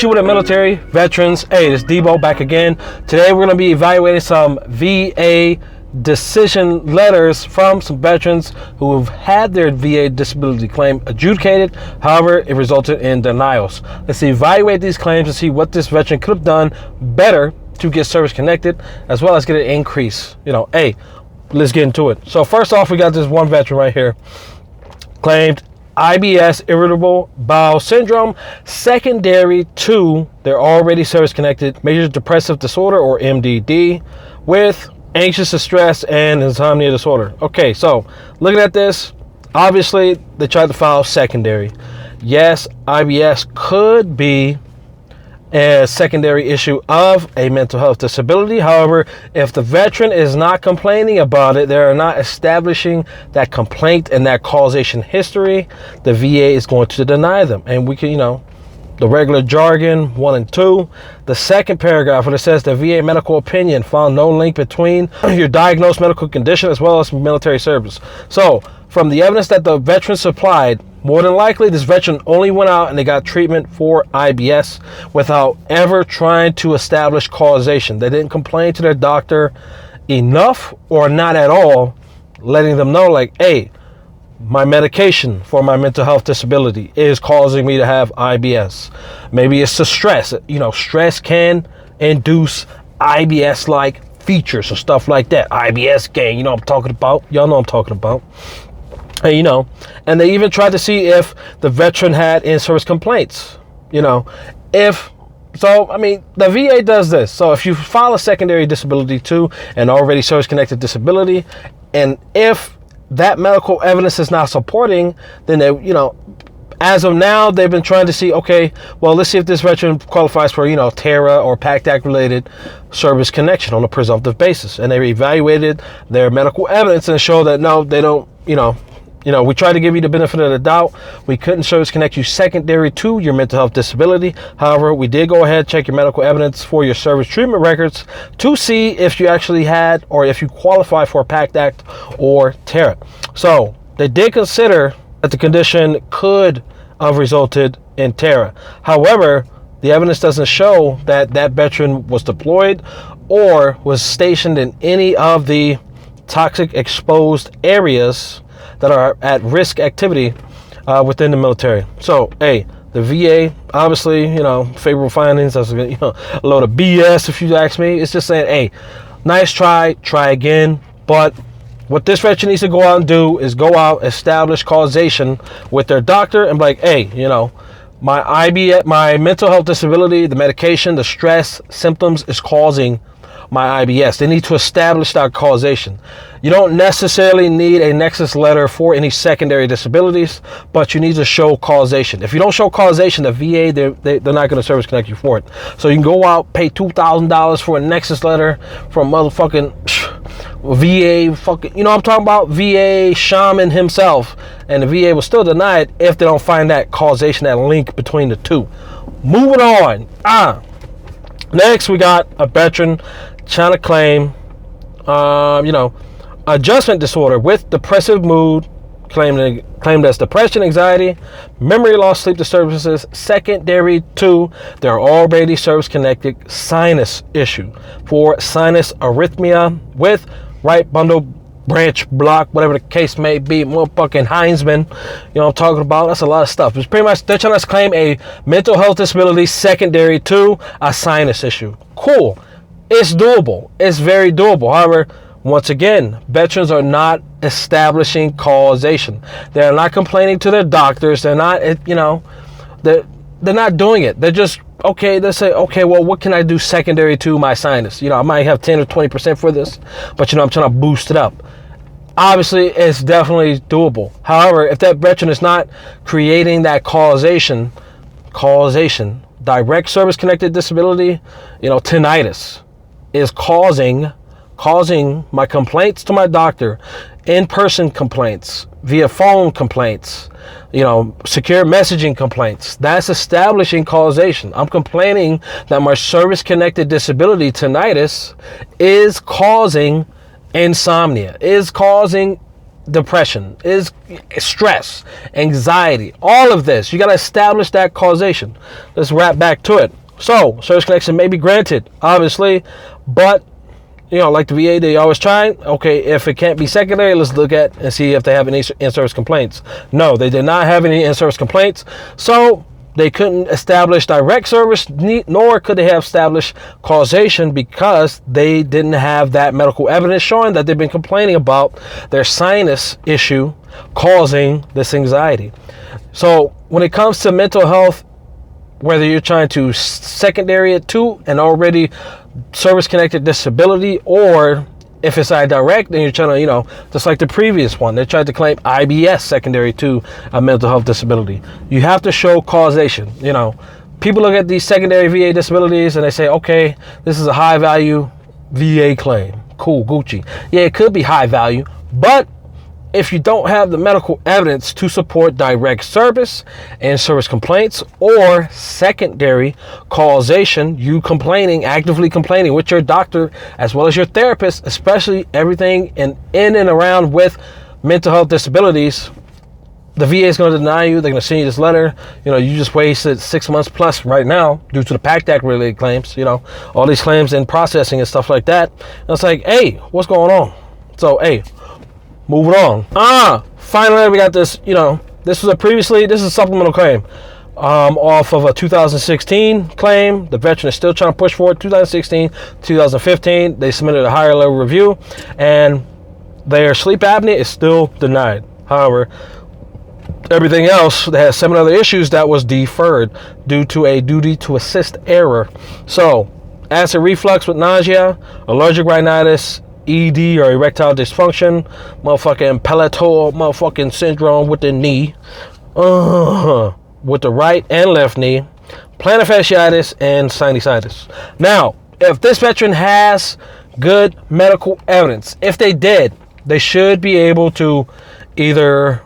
With the military veterans. Hey, this is Debo back again. Today we're going to be evaluating some VA decision letters from some veterans who have had their VA disability claim adjudicated. However, it resulted in denials. Let's evaluate these claims and see what this veteran could have done better to get service connected, as well as get an increase. Hey, let's get into it. So first off, we got this one veteran right here, claimed IBS, irritable bowel syndrome, secondary to their already service-connected major depressive disorder, or MDD, with anxious distress and insomnia disorder. Okay, so looking at this, obviously they tried to file secondary. Yes, IBS could be a secondary issue of a mental health disability. However, if the veteran is not complaining about it, they're not establishing that complaint and that causation history, the VA is going to deny them. And we can, the regular jargon 1 and 2. The second paragraph, when it says the VA medical opinion found no link between your diagnosed medical condition as well as military service. So from the evidence that the veteran supplied, more than likely, this veteran only went out and they got treatment for IBS without ever trying to establish causation. They didn't complain to their doctor enough or not at all, letting them know, like, hey, my medication for my mental health disability is causing me to have IBS. Maybe it's the stress. Stress can induce IBS-like features or stuff like that. IBS gang, I'm talking about. Y'all know I'm talking about. And they even tried to see if the veteran had in-service complaints. The VA does this. So if you file a secondary disability to an already service-connected disability, and if that medical evidence is not supporting, then they, as of now, they've been trying to see, okay, well, let's see if this veteran qualifies for, TARA or PACT Act related service connection on a presumptive basis. And they evaluated their medical evidence and showed that no, they don't, we tried to give you the benefit of the doubt. We couldn't service connect you secondary to your mental health disability. However, we did go ahead and check your medical evidence for your service treatment records to see if you actually had or if you qualify for PACT Act or TARA. So they did consider that the condition could have resulted in TARA. However, the evidence doesn't show that that veteran was deployed or was stationed in any of the toxic exposed areas that are at risk activity within the military. So, hey, the VA, obviously, favorable findings. That's a load of BS if you ask me. It's just saying, hey, nice try again. But what this veteran needs to go out and do is go out, establish causation with their doctor, and be like, hey, my IBS, my mental health disability, the medication, the stress symptoms is causing my IBS. They need to establish that causation. You don't necessarily need a nexus letter for any secondary disabilities, but you need to show causation. If you don't show causation, the VA, they're not going to service connect you for it. So you can go out, pay $2,000 for a nexus letter from motherfucking VA, I'm talking about VA shaman himself, and the VA will still deny it if they don't find that causation, that link between the two. Moving on. Next, we got a veteran trying to claim, adjustment disorder with depressive mood, claimed as depression, anxiety, memory loss, sleep disturbances, secondary to their already service-connected sinus issue for sinus arrhythmia with right bundle branch block, whatever the case may be, motherfucking Heinzman, I'm talking about. That's a lot of stuff. It's pretty much, they're trying to claim a mental health disability secondary to a sinus issue. Cool. It's doable. It's very doable. However, once again, veterans are not establishing causation. They're not complaining to their doctors. They're not, they're not doing it. They're just, okay, they say, okay, well, what can I do secondary to my sinus? I might have 10 or 20% for this, but, I'm trying to boost it up. Obviously, it's definitely doable. However, if that veteran is not creating that causation, direct service-connected disability, tinnitus is causing my complaints to my doctor, in-person complaints, via phone complaints, secure messaging complaints. That's establishing causation. I'm complaining that my service-connected disability, tinnitus, is causing insomnia, is causing depression? Is stress, anxiety, all of this? You got to establish that causation. Let's wrap back to it. So, service connection may be granted, obviously, but like the VA, they always try. Okay, if it can't be secondary, let's look at and see if they have any in-service complaints. No, they did not have any in-service complaints, so they couldn't establish direct service, nor could they have established causation, because they didn't have that medical evidence showing that they've been complaining about their sinus issue causing this anxiety. So when it comes to mental health, whether you're trying to secondary it to an already service-connected disability, or if it's direct, then you're trying to, just like the previous one, they tried to claim IBS secondary to a mental health disability. You have to show causation. People look at these secondary VA disabilities and they say, okay, this is a high-value VA claim. Cool, Gucci. Yeah, it could be high value, but if you don't have the medical evidence to support direct service and service complaints, or secondary causation, you actively complaining with your doctor as well as your therapist, especially everything in and around with mental health disabilities, the VA is going to deny you. They're going to send you this letter. You just wasted 6 months plus right now due to the PACT Act related claims, all these claims in processing and stuff like that. And it's like, hey, what's going on? So, hey, moving on. Finally, we got this. This is a supplemental claim off of a 2016 claim. The veteran is still trying to push forward. 2016, 2015, they submitted a higher level review, and their sleep apnea is still denied. However, everything else, they had 7 other issues that was deferred due to a duty to assist error. So, acid reflux with nausea, allergic rhinitis, ED or erectile dysfunction, motherfucking palatal motherfucking syndrome with the knee, with the right and left knee, plantar fasciitis, and sinusitis. Now, if this veteran has good medical evidence, if they did, they should be able to either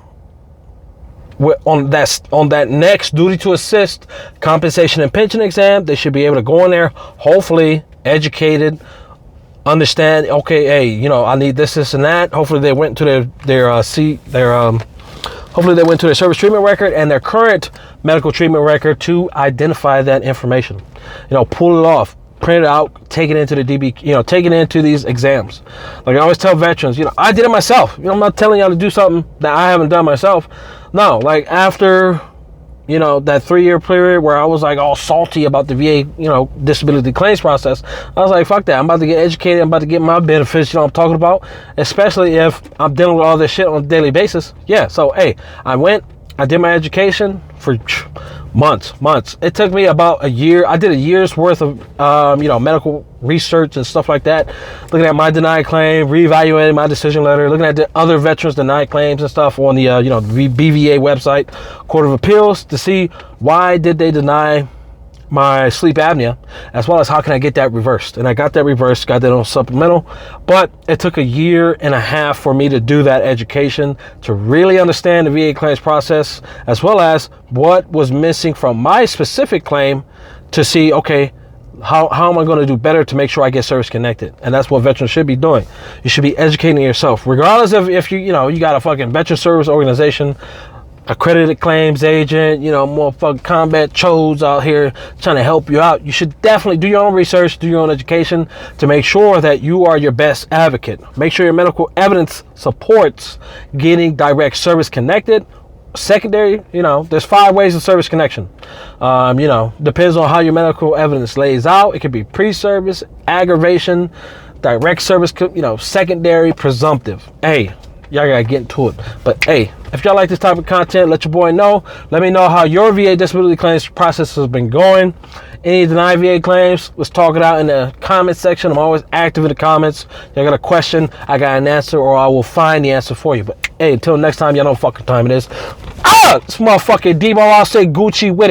on that next duty to assist compensation and pension exam, they should be able to go in there, hopefully educated, understand, okay, hey, I need this and that. Hopefully they went to hopefully they went to their service treatment record and their current medical treatment record to identify that information. Pull it off, print it out, take it into the DB, take it into these exams. Like I always tell veterans, I did it myself. I'm not telling y'all to do something that I haven't done myself. No, like after that 3-year period where I was like all salty about the VA, disability claims process, I was like, fuck that. I'm about to get educated. I'm about to get my benefits, I'm talking about, especially if I'm dealing with all this shit on a daily basis. Yeah, so, hey, I did my education for months. It took me about a year. I did a year's worth of, medical research and stuff like that, looking at my denied claim, reevaluating my decision letter, looking at the other veterans' denied claims and stuff on the, BVA website, Court of Appeals, to see why did they deny my sleep apnea, as well as how can I get that reversed. And I got that reversed, got that on supplemental, but it took a year and a half for me to do that education, to really understand the VA claims process, as well as what was missing from my specific claim, to see, okay, how am I going to do better to make sure I get service connected? And that's what veterans should be doing. You should be educating yourself, regardless of if you got a fucking veteran service organization, accredited claims agent, motherfucking combat chodes out here trying to help you out. You should definitely do your own research, do your own education to make sure that you are your best advocate. Make sure your medical evidence supports getting direct service connected. Secondary, there's 5 ways of service connection. Depends on how your medical evidence lays out. It could be pre-service, aggravation, direct service, secondary, presumptive. Hey, y'all gotta get into it. But hey, if y'all like this type of content, let your boy know. Let me know how your VA disability claims process has been going. Any denied VA claims, let's talk it out in the comment section. I'm always active in the comments. Y'all got a question, I got an answer, or I will find the answer for you. But hey, until next time, y'all know what fucking time it is. It's motherfucking Debo. I'll say Gucci with it.